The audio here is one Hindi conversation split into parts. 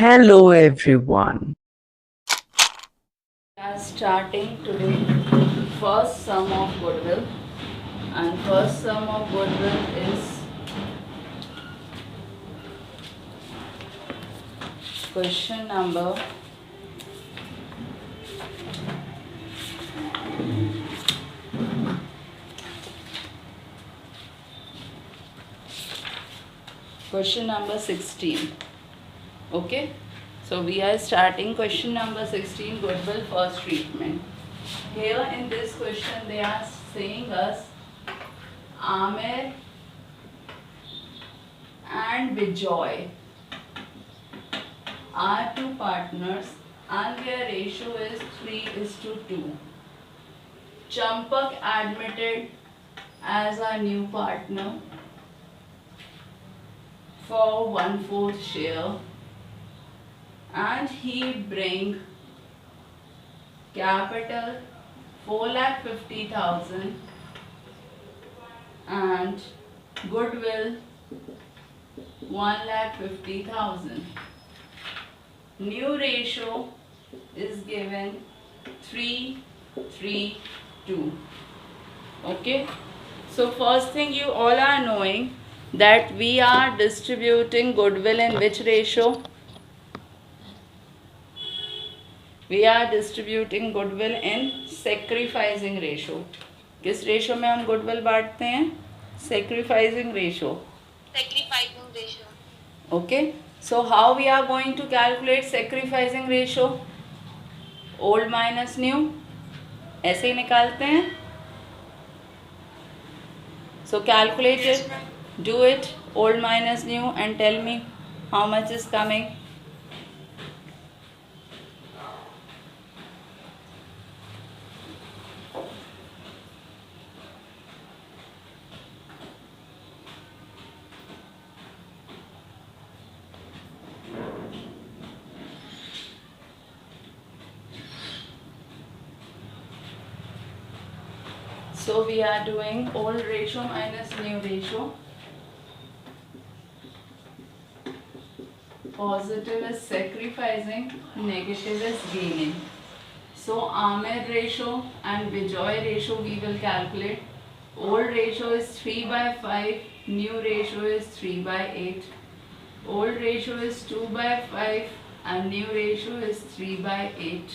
Hello everyone. We are starting today first sum of goodwill, and first sum of goodwill is question number 16. Okay, so we are starting question number 16, goodwill first treatment. Here in this question they are saying us Amir and Bijoy are two partners and their ratio is 3:2. Champak admitted as a new partner for 1/4 share and he bring capital 4,50,000 and goodwill 1,50,000. New ratio is given 3:2. Okay, so first thing, you all are knowing that we are distributing goodwill in which ratio? We are distributing goodwill in sacrificing ratio. किस रेशो में हम गुडविल बांटते हैं? Sacrificing ratio. Okay, so how we are going to calculate sacrificing ratio? Old minus new, ऐसे ही निकालते हैं. So calculate it, do it, old minus new, and tell me how much is coming. So we are doing old ratio minus new ratio. Positive is sacrificing, negative is gaining. So Amir ratio and Bijoy ratio we will calculate. Old ratio is 3/5, new ratio is 3/8. Old ratio is 2/5 and new ratio is 3/8.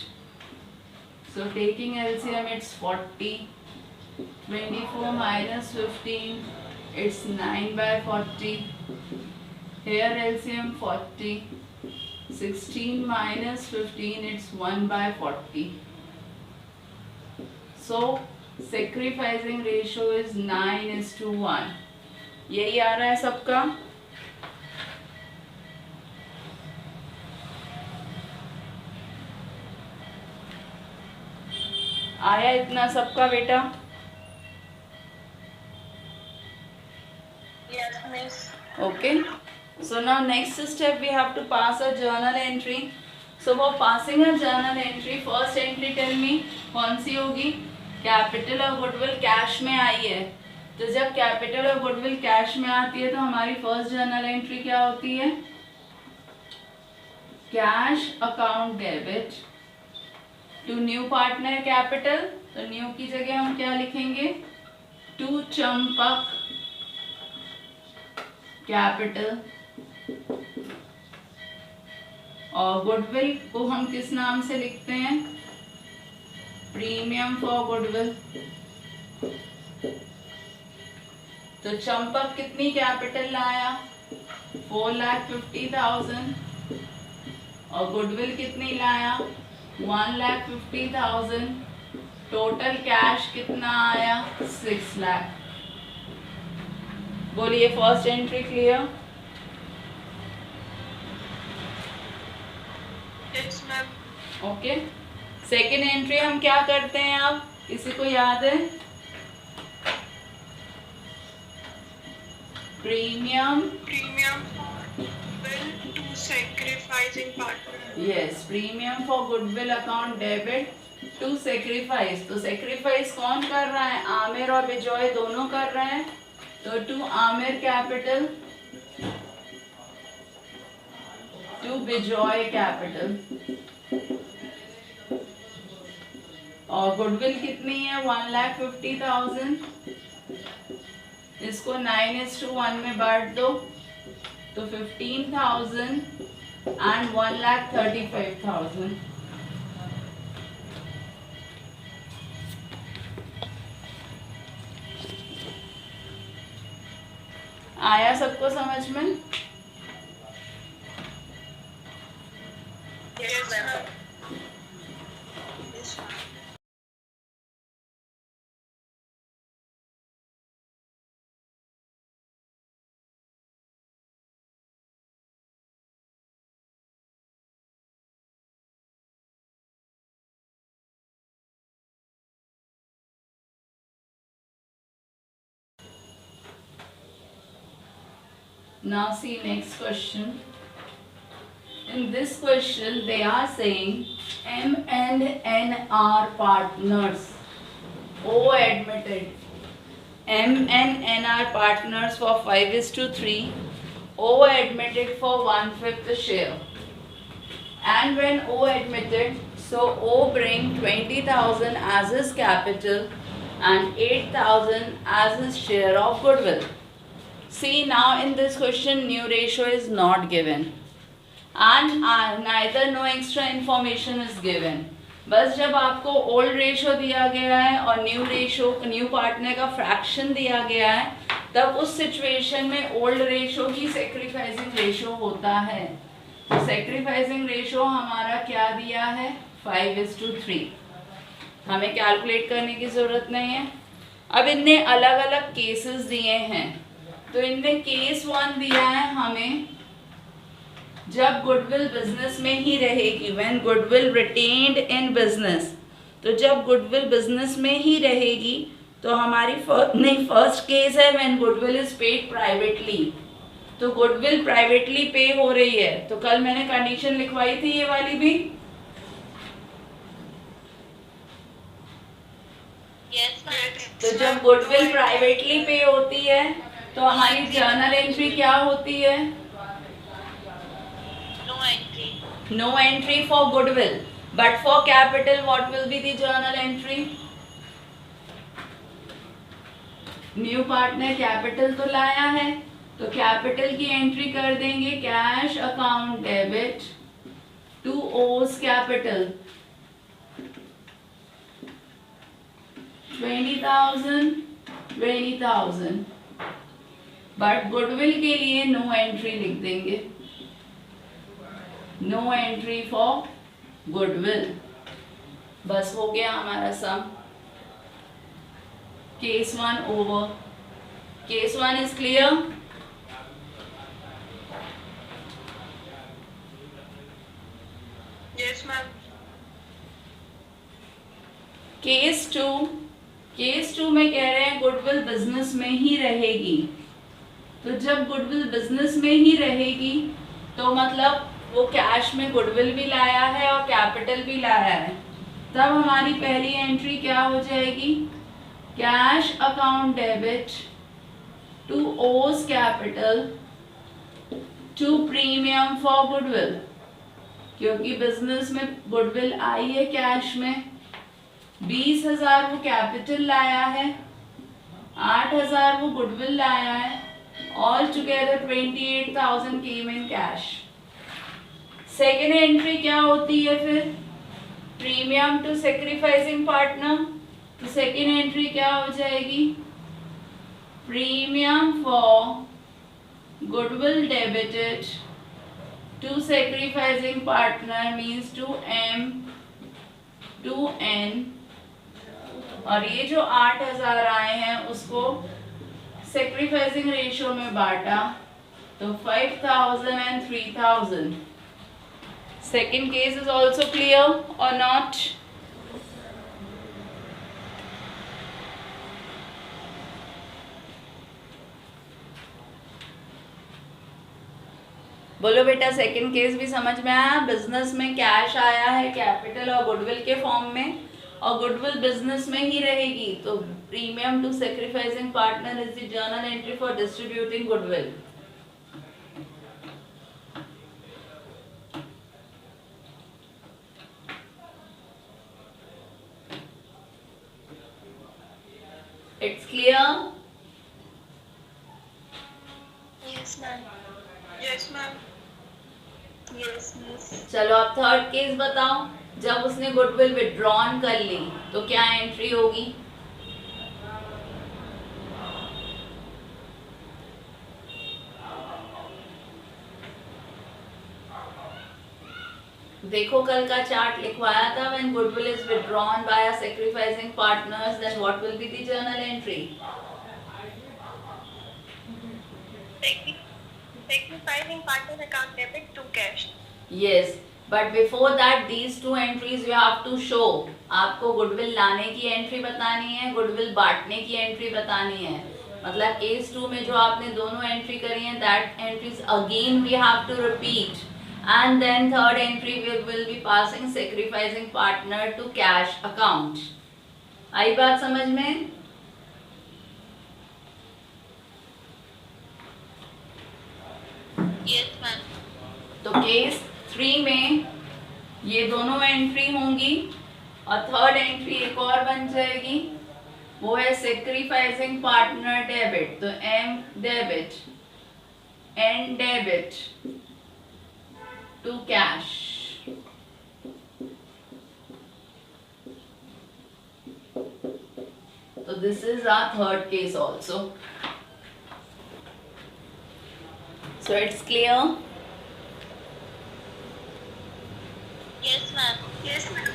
So taking LCM, it's 40. 24 minus 15, it's 9/40. Here LCM 40. 16 minus 15, it's 1/40. So sacrificing ratio is 9:1. यही आ रहा है सबका? आया इतना सबका बेटा? Yes, miss. Okay, so now next step we have to pass a journal entry. So for passing a journal entry, first entry tell me कौन सी होगी? कैपिटल और गुडविल कैश में आई है, तो जब कैपिटल और गुडविल कैश में आती है तो हमारी फर्स्ट जर्नल एंट्री क्या होती है? Cash account debit to new partner capital, तो न्यू की जगह हम क्या लिखेंगे? To Champak capital. और गुडविल को हम किस नाम से लिखते हैं? Premium for goodwill. तो चंपक कितनी कैपिटल लाया? 4,50,000. और गुडविल कितनी लाया? 1,50,000. टोटल कैश कितना आया? 6 लाख. बोलिए first entry clear? Yes, ma'am. Okay, second entry हम क्या करते हैं? अब किसी को याद है? Premium Goodwill to sacrificing partner. Yes, premium for goodwill account debit to sacrifice. तो सेक्रीफाइस कौन कर रहा है? आमिर और बिजॉय दोनों कर रहे हैं. तो to Aamir capital to Bijoy capital. और गुडविल कितनी है? 1,50,000। इसको 9:1 में बांट दो तो 15,000 and 1,35,000। आया सबको समझ में? Yes, ma'am. Yes, ma'am. Now see next question. In this question they are saying M and N are partners. O admitted. M and N are partners for 5:3. O admitted for 1/5 share. And when O admitted, so O bring 20,000 as his capital and 8,000 as his share of goodwill. See, now in this question new ratio is not given and neither no extra information is given. बस जब आपको ओल्ड रेशो दिया गया है और न्यू पार्टनर का फ्रैक्शन दिया गया है, तब उस सिचुएशन में ओल्ड रेशो ही सेक्रीफाइसिंग रेशो होता है। तो सेक्रीफाइसिंग रेशो हमारा क्या दिया है? 5:3। हमें कैलकुलेट करने की ज़रूरत नहीं है। अब इनने अलग अलग केसेस दिए हैं, तो इनने केस 1 दिया है हमें जब गुडविल बिजनेस में ही रहेगी, when goodwill retained in business. तो जब गुडविल बिजनेस में ही रहेगी तो हमारी फर्स्ट केस है when goodwill is paid privately. तो गुडविल प्राइवेटली पे हो रही है, तो कल मैंने कंडीशन लिखवाई थी ये वाली भी। Yes, ma'am. तो जब गुडविल प्राइवेटली पे होती है तो हमारी जर्नल एंट्री क्या होती है? No entry. No entry for goodwill, but for capital what will be the journal entry? New partner capital तो लाया है, तो कैपिटल की एंट्री कर देंगे कैश अकाउंट डेबिट टू ओज कैपिटल 20,000 बट गुडविल के लिए नो एंट्री लिख देंगे, नो एंट्री फॉर गुडविल। बस हो गया हमारा sum. Case 1 over. Case 1 is clear? Yes, ma'am. Case 2 में कह रहे हैं गुडविल बिजनेस में ही रहेगी। तो जब गुडविल बिजनेस में ही रहेगी तो मतलब वो कैश में गुडविल भी लाया है और कैपिटल भी लाया है, तब हमारी पहली एंट्री क्या हो जाएगी? कैश अकाउंट डेबिट टू ओज capital to premium for goodwill, क्योंकि बिजनेस में गुडविल आई है कैश में। 20,000 वो कैपिटल लाया है, 8,000 वो गुडविल लाया है, all together 28,000 came in cash. Second entry क्या होती है फिर? Premium to sacrificing partner. तो सेकेंड एंट्री क्या हो जाएगी? Premium for goodwill debited to sacrificing partner means to M to N। और ये जो 8,000 आए हैं उसको सेक्रीफाइसिंग रेशियो में बांटा तो 5,000 and 3,000। Second case is also clear or not? बोलो बेटा, सेकंड केस भी समझ में आया? बिजनेस में कैश आया है कैपिटल और गुडविल के फॉर्म में, और गुडविल बिजनेस में ही रहेगी, तो premium to sacrificing partner is the journal entry for distributing goodwill. It's clear? Yes, ma'am. Yes, ma'am. Yes, miss. चलो अब थर्ड केस बताओ. जब उसने गुडविल विड्रॉन कर ली तो क्या एंट्री होगी? देखो कल का चार्ट लिखवाया था. When goodwill is withdrawn by a sacrificing partners, then what will be the journal entry? Sacrificing partner's account debit to cash. Yes, but before that these two entries you have to show. आपको गुडविल लाने की एंट्री बतानी है, गुडविल बांटने की एंट्री बतानी है. मतलब केस 2 में जो आपने दोनों एंट्री करी हैं, that entries again we have to repeat. And then third entry we will be passing sacrificing partner to cash account. आई बात समझ में? Yes, ma'am. तो केस 3 में ये दोनों एंट्री होंगी और थर्ड एंट्री एक और बन जाएगी, वो है सेक्रीफाइसिंग पार्टनर डेबिट. तो M debit N debit to cash. So this is our third case also. So it's clear? Yes, ma'am. Yes, ma'am.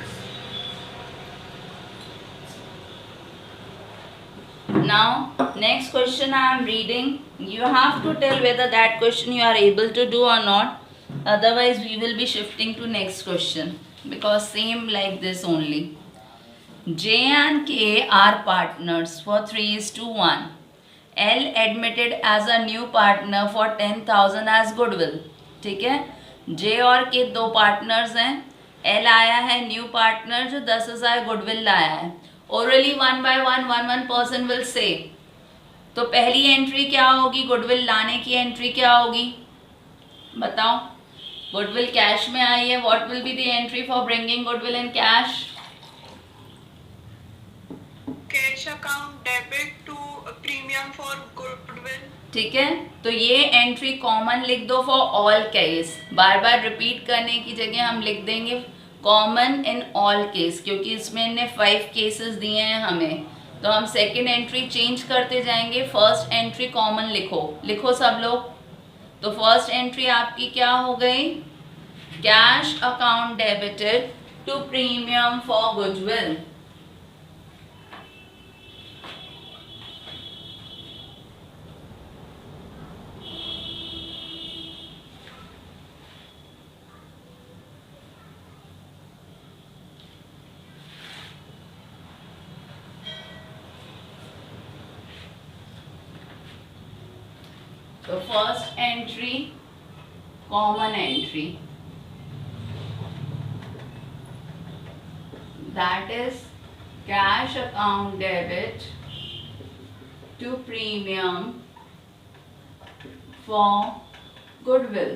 Now next question I am reading. You have to tell whether that question you are able to do or not. Otherwise we will be shifting to next question, because same like this only. J and K are partners for 3:1. L admitted as a new partner for 10,000 as goodwill. ठीक है, J और K दो पार्टनर्स हैं. L आया है न्यू पार्टनर जो 10,000 गुडविल लाया है. Orally one by one person will say. तो पहली एंट्री क्या होगी? गुडविल लाने की एंट्री क्या होगी बताओ? गुडविल कैश में आई है. What will be the entry for bringing goodwill in cash? Cash account debit to premium for goodwill. ठीक है, तो ये एंट्री कॉमन लिख दो for all case. Bar bar repeat करने की जगह हम लिख देंगे कॉमन इन ऑल केस, क्योंकि इसमें इन्हें 5 केसेस दिए हैं हमें. तो हम सेकेंड एंट्री चेंज करते जाएंगे. फर्स्ट एंट्री कॉमन लिखो सब लोग. तो फर्स्ट एंट्री आपकी क्या हो गई? Cash account debited to premium for goodwill. So first entry, common entry, that is cash account debit to premium for goodwill.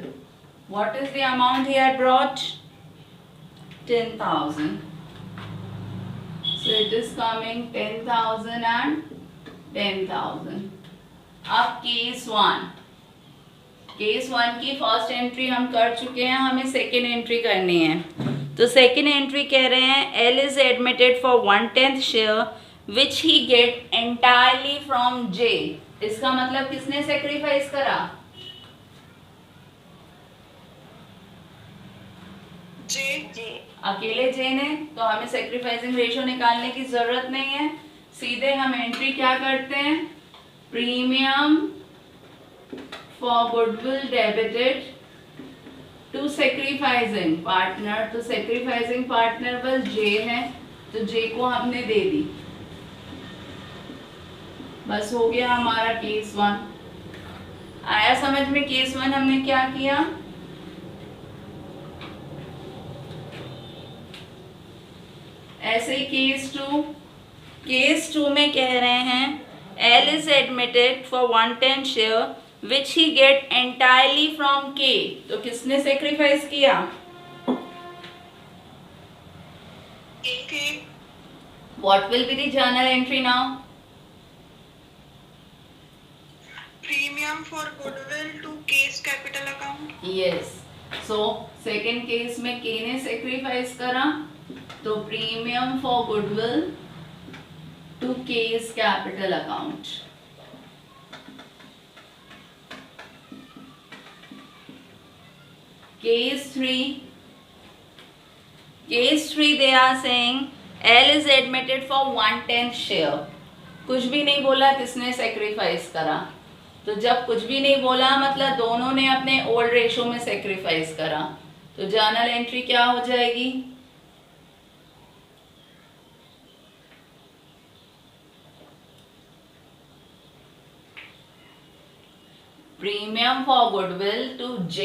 What is the amount he had brought? 10,000. So it is coming 10,000 and 10,000. अब केस 1 की फर्स्ट एंट्री हम कर चुके हैं, हमें सेकेंड एंट्री करनी है. तो सेकेंड एंट्री कह रहे हैं L is admitted for 1/10 share which he get entirely from J. इसका मतलब किसने सेक्रीफाइस करा? जे. अकेले जे ने. तो हमें सेक्रीफाइसिंग रेशियो निकालने की जरूरत नहीं है, सीधे हम एंट्री क्या करते हैं? Premium for goodwill debited to sacrificing partner. तो सेक्रीफाइसिंग पार्टनर बस जे है, तो जे को हमने दे दी. बस हो गया हमारा केस 1. आया समझ में? केस 1 हमने क्या किया? ऐसे केस 2 में कह रहे हैं L is admitted for 1/10 share which he get entirely from K. तो किसने सेक्रीफाइस किया? K. What will be the journal entry now? premium for goodwill to K's capital account. Yes, so second case में के ने सेक्रीफाइस करा, तो premium for goodwill to K's capital account. Case 3 they are saying L is admitted for 1/10 share. कुछ भी नहीं बोला किसने सेक्रीफाइस करा, तो जब कुछ भी नहीं बोला मतलब दोनों ने अपने ओल्ड रेशो में सेक्रीफाइस करा, तो जर्नल एंट्री क्या हो जाएगी? Premium for goodwill to J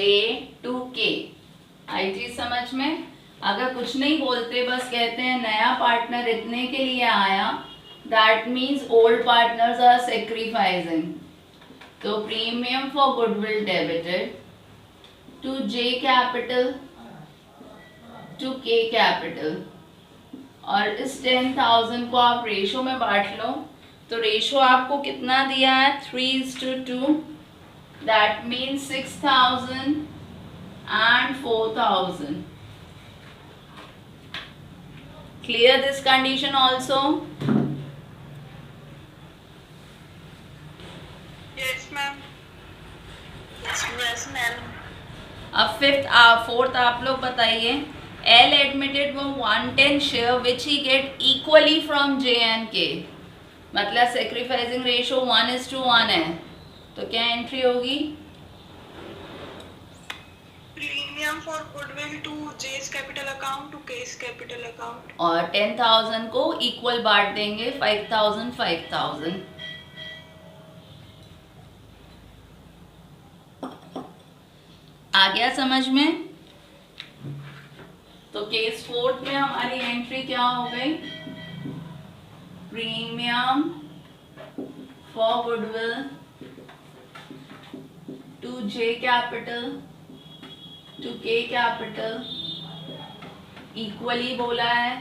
to K. आई चीज समझ में? अगर कुछ नहीं बोलते बस कहते हैं नया पार्टनर इतने के लिए आया, that means old partners are sacrificing. तो premium for goodwill debited to J capital to K capital. और इस 10,000 को आप रेशो में बांट लो, तो रेशो आपको कितना दिया है? 3:2. That means 6,000 and 4,000. Clear this condition also? Yes, ma'am. Yes, ma'am. अब फोर्थ आप लोग बताइए. L admitted वो 1/10 share which he get equally from J and K. मतलब सेक्रीफाइसिंग रेशो 1:1 है, तो क्या एंट्री होगी? Premium for goodwill to J's capital account to K's capital account. और 10,000 को इक्वल बांट देंगे 5,000 5,000. आ गया समझ में? तो केस 4 में हमारी एंट्री क्या हो गई? Premium for goodwill to J capital to K capital equally बोला है,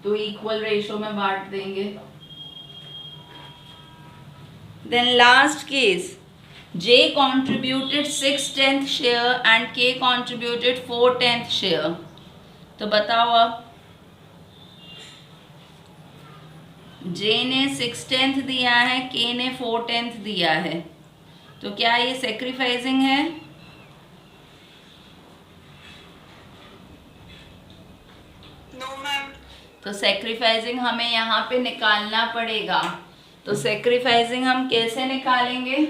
तो इक्वल रेशो में बांट देंगे. Then last case, J contributed 6/10 share and K contributed 4/10 share. तो बताओ अब, J ने 6/10 दिया है, K ने 4/10 दिया है, तो क्या ये सेक्रीफाइसिंग है? No, ma'am. तो सेक्रीफाइसिंग हमें यहाँ पे निकालना पड़ेगा. तो सेक्रीफाइसिंग हम कैसे निकालेंगे?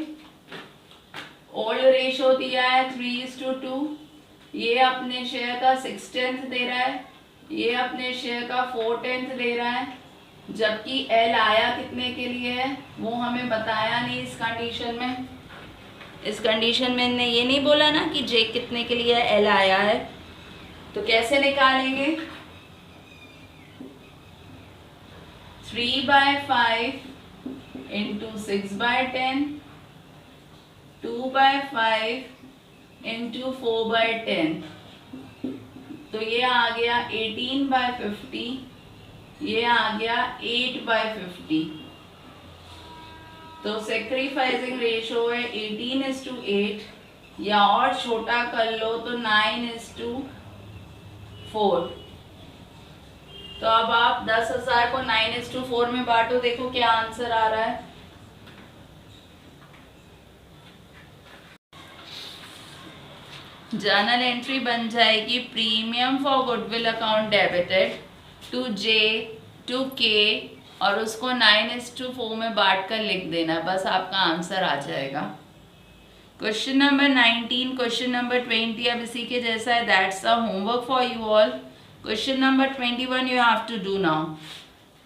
ओल्ड रेशो दिया है 3:2. ये अपने शेयर का 6/10 दे रहा है, ये अपने शेयर का 4/10 दे रहा है, जबकि L आया कितने के लिए है वो हमें बताया नहीं इस कंडीशन में. इस कंडीशन में ने ये नहीं बोला ना कि J कितने के लिए L आया है, तो कैसे निकालेंगे? 3/5 into 6/10, 2/5 into 4/10. तो ये आ गया 18/50, ये आ गया 8/50. तो सेक्रीफाइसिंग रेशो है 18:8, या और छोटा कर लो तो 9:4. तो अब आप 10,000 को 9:4 में बांटो, देखो क्या आंसर आ रहा है. जर्नल एंट्री बन जाएगी premium for goodwill account debited to J to K, और उसको 9:4 में बांट कर लिख देना, बस आपका आंसर आ जाएगा. क्वेश्चन नंबर 19, क्वेश्चन नंबर 20 अब इसी के जैसा है. That's the homework for you all. Question number 21 you have to do now.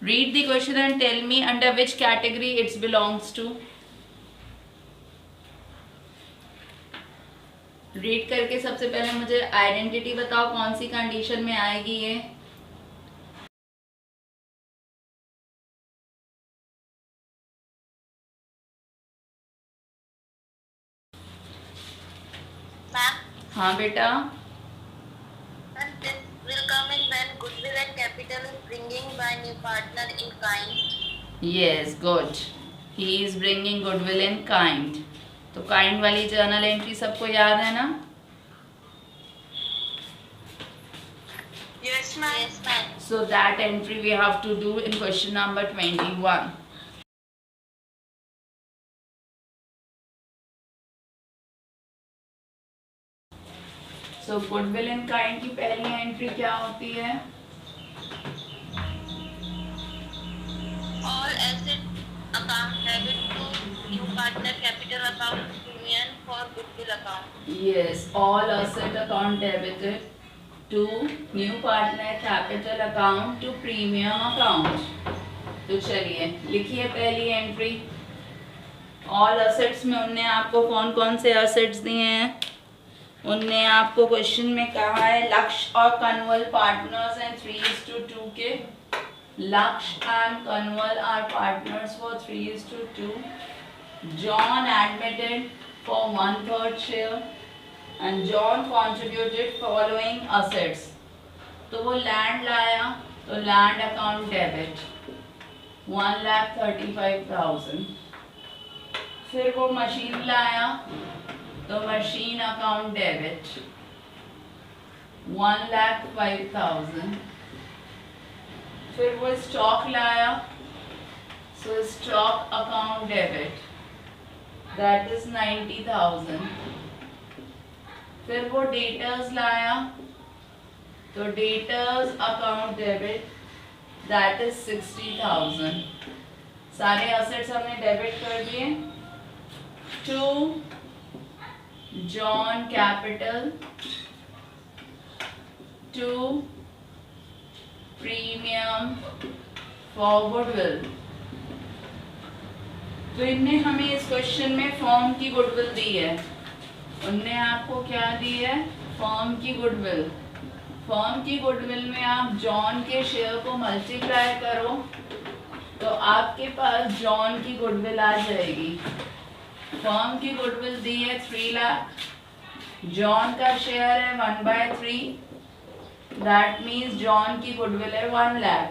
Read the question and tell me under which category it belongs to. Read करके सबसे पहले मुझे आइडेंटिटी बताओ, कौन सी कंडीशन में आएगी ये. हाँ बेटा. Will come in when goodwill and capital is bringing by new partner in kind. Yes, good. He is bringing goodwill in kind. तो काइंड वाली जर्नल एंट्री सबको याद है ना? Yes, ma'am. Yes, ma'am. So that entry we have to do in question number 21. So goodwill in kind की पहली एंट्री क्या होती है? All asset account debit to new partner capital account premium for goodwill account. Yes, all asset account debited to new partner capital account to premium account. तो चलिए लिखिए पहली एंट्री। ऑल असेट्स में उनने आपको कौन कौन से असेट्स दिए हैं? उनने आपको क्वेश्चन में कहा है लक्ष्य और कन्वल पार्टनर्स एंड 3:2 के। Lakshya and Kanwal are partners for 3:2. John admitted for 1/3 share and John contributed following assets. तो वो लैंड लाया तो लैंड अकाउंट डेबिट 1,35,000। फिर वो मशीन लाया तो मशीन अकाउंट डेबिट 1,05,000। फिर वो स्टॉक लाया so stock account debit that is 90,000। फिर वो डेटर्स लाया तो debtors account debit that is 60,000। सारे असेट्स हमने डेबिट कर दिए to John capital to premium for goodwill. तो इनने हमें इस क्वेश्चन में फॉर्म की गुडविल दी है। उनने आपको क्या दी है? फॉर्म की गुडविल। फॉर्म की गुडविल में आप जॉन के शेयर को मल्टीप्लाई करो तो आपके पास जॉन की गुडविल आ जाएगी। फॉर्म की गुडविल दी है 3 लाख, जॉन का शेयर है 1/3, दैट मीन्स जॉन की गुडविल है 1 लाख।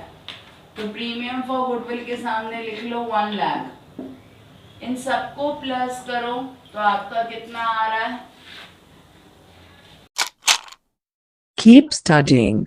तो प्रीमियम फॉर गुडविल के सामने लिख लो 1 लाख। इन सबको प्लस करो तो आपका कितना आ रहा है? Keep studying.